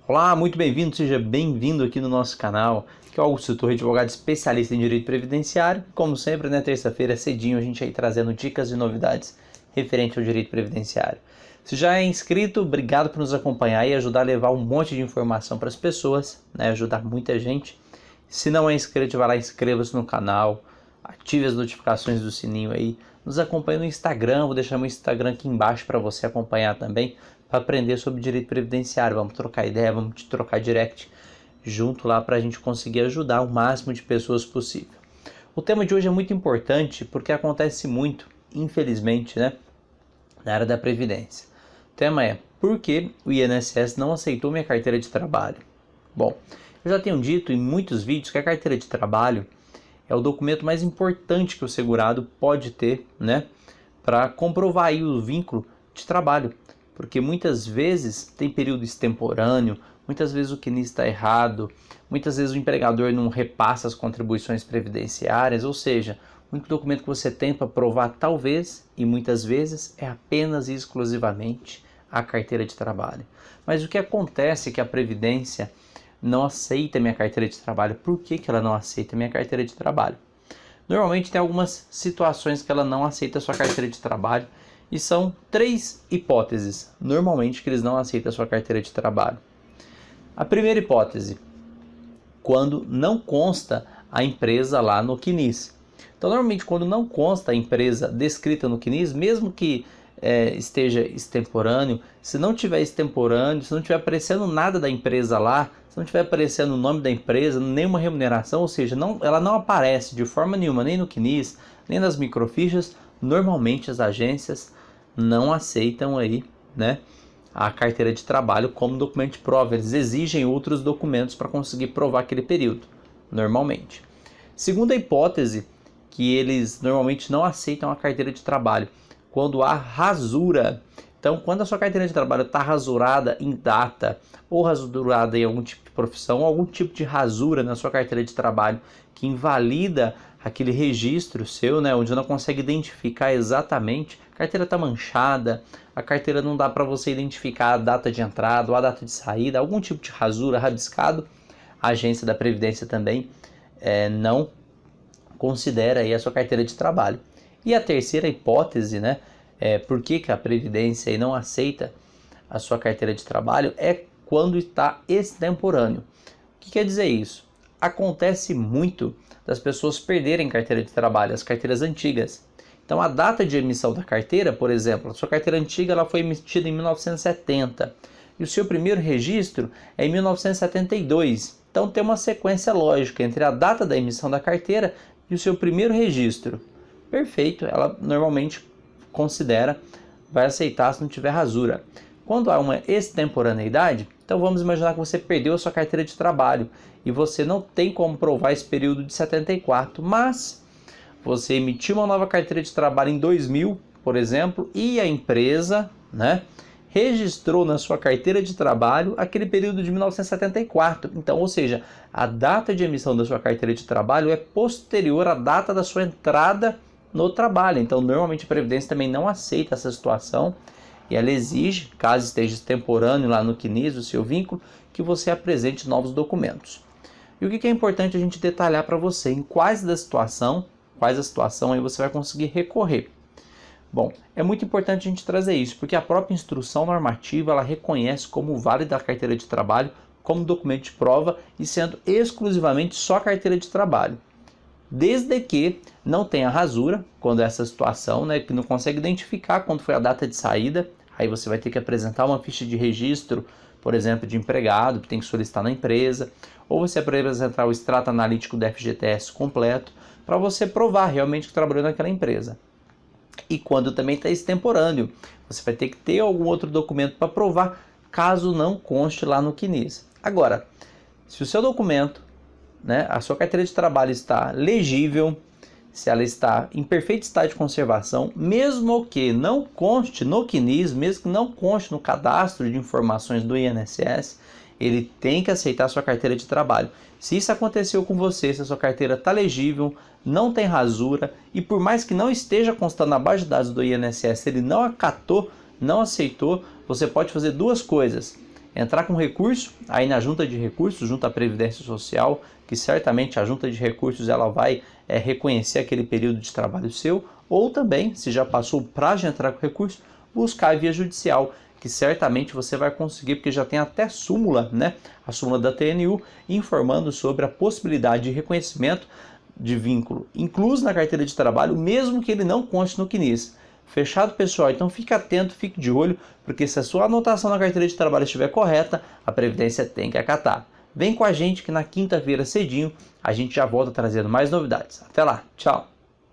Olá, muito bem-vindo, seja bem-vindo aqui no nosso canal, que é o Augusto Torre, advogado especialista em direito previdenciário. Como sempre, na terça-feira, cedinho, a gente aí trazendo dicas e novidades referente ao direito previdenciário. Se já é inscrito, obrigado por nos acompanhar e ajudar a levar um monte de informação para as pessoas, ajudar muita gente. Se não é inscrito, vai lá, inscreva-se no canal, ative as notificações do sininho aí, nos acompanhe no Instagram, vou deixar meu Instagram aqui embaixo para você acompanhar também, para aprender sobre direito previdenciário. Vamos trocar ideia, vamos trocar direct junto lá para a gente conseguir ajudar o máximo de pessoas possível. O tema de hoje é muito importante porque acontece muito, infelizmente, na área da Previdência. O tema é: por que o INSS não aceitou minha carteira de trabalho? Bom, eu já tenho dito em muitos vídeos que a carteira de trabalho é o documento mais importante que o segurado pode ter, para comprovar aí o vínculo de trabalho. Porque muitas vezes tem período extemporâneo, muitas vezes o CNIS está errado, muitas vezes o empregador não repassa as contribuições previdenciárias, ou seja, o único documento que você tem para provar talvez, e muitas vezes, é apenas e exclusivamente a carteira de trabalho. Mas o que acontece é que a Previdência não aceita minha carteira de trabalho. Por que ela não aceita minha carteira de trabalho? Normalmente tem algumas situações que ela não aceita a sua carteira de trabalho, e são 3 hipóteses, normalmente, que eles não aceitam a sua carteira de trabalho. A primeira hipótese, quando não consta a empresa lá no CNIS. Então, normalmente, quando não consta a empresa descrita no CNIS, mesmo que esteja extemporâneo, se não tiver extemporâneo, se não tiver aparecendo nada da empresa lá, se não tiver aparecendo o nome da empresa, nenhuma remuneração, ou seja, ela não aparece de forma nenhuma, nem no CNIS, nem nas microfichas, normalmente as agências não aceitam aí, a carteira de trabalho como documento de prova. Eles exigem outros documentos para conseguir provar aquele período, normalmente. Segunda hipótese, que eles normalmente não aceitam a carteira de trabalho, quando há rasura. Então, quando a sua carteira de trabalho está rasurada em data, ou rasurada em algum tipo de profissão, ou algum tipo de rasura na sua carteira de trabalho que invalida aquele registro seu, onde não consegue identificar exatamente, a carteira está manchada, a carteira não dá para você identificar a data de entrada ou a data de saída, algum tipo de rasura, rabiscado, a agência da Previdência também não considera aí a sua carteira de trabalho. E a terceira hipótese, por que a Previdência aí não aceita a sua carteira de trabalho, é quando está extemporâneo. O que quer dizer isso? Acontece muito das pessoas perderem carteira de trabalho, as carteiras antigas. Então, a data de emissão da carteira, por exemplo, a sua carteira antiga ela foi emitida em 1970 e o seu primeiro registro é em 1972. Então, tem uma sequência lógica entre a data da emissão da carteira e o seu primeiro registro. Perfeito, ela normalmente considera, vai aceitar se não tiver rasura. Quando há uma extemporaneidade, então vamos imaginar que você perdeu a sua carteira de trabalho e você não tem como provar esse período de 74, mas você emitiu uma nova carteira de trabalho em 2000, por exemplo, e a empresa, registrou na sua carteira de trabalho aquele período de 1974. Então, ou seja, a data de emissão da sua carteira de trabalho é posterior à data da sua entrada no trabalho. Então, normalmente a Previdência também não aceita essa situação e ela exige, caso esteja extemporâneo lá no CNIS, o seu vínculo, que você apresente novos documentos. E o que é importante a gente detalhar para você, em quais a situação aí você vai conseguir recorrer. Bom, é muito importante a gente trazer isso, porque a própria instrução normativa ela reconhece como válida a carteira de trabalho como documento de prova e sendo exclusivamente só carteira de trabalho. Desde que não tenha rasura, quando essa situação, que não consegue identificar quando foi a data de saída, aí você vai ter que apresentar uma ficha de registro, por exemplo, de empregado, que tem que solicitar na empresa, ou você apresentar o extrato analítico do FGTS completo, para você provar realmente que trabalhou naquela empresa. E quando também está extemporâneo, você vai ter que ter algum outro documento para provar, caso não conste lá no CNIS. Agora, se o seu documento, a sua carteira de trabalho está legível, se ela está em perfeito estado de conservação, mesmo que não conste no CNIS, mesmo que não conste no cadastro de informações do INSS, ele tem que aceitar a sua carteira de trabalho. Se isso aconteceu com você, se a sua carteira está legível, não tem rasura, e por mais que não esteja constando na base de dados do INSS, ele não acatou, não aceitou, você pode fazer duas coisas. entrar com recurso aí na junta de recursos, junto à Previdência Social, que certamente a junta de recursos ela vai reconhecer aquele período de trabalho seu, ou também, se já passou o prazo de entrar com recurso, buscar a via judicial, que certamente você vai conseguir, porque já tem até súmula, né? A súmula da TNU, informando sobre a possibilidade de reconhecimento de vínculo incluso na carteira de trabalho, mesmo que ele não conste no CNIS. Fechado, pessoal? Então fique atento, fique de olho, porque se a sua anotação na carteira de trabalho estiver correta, a Previdência tem que acatar. Vem com a gente que na quinta-feira cedinho a gente já volta trazendo mais novidades. Até lá, tchau!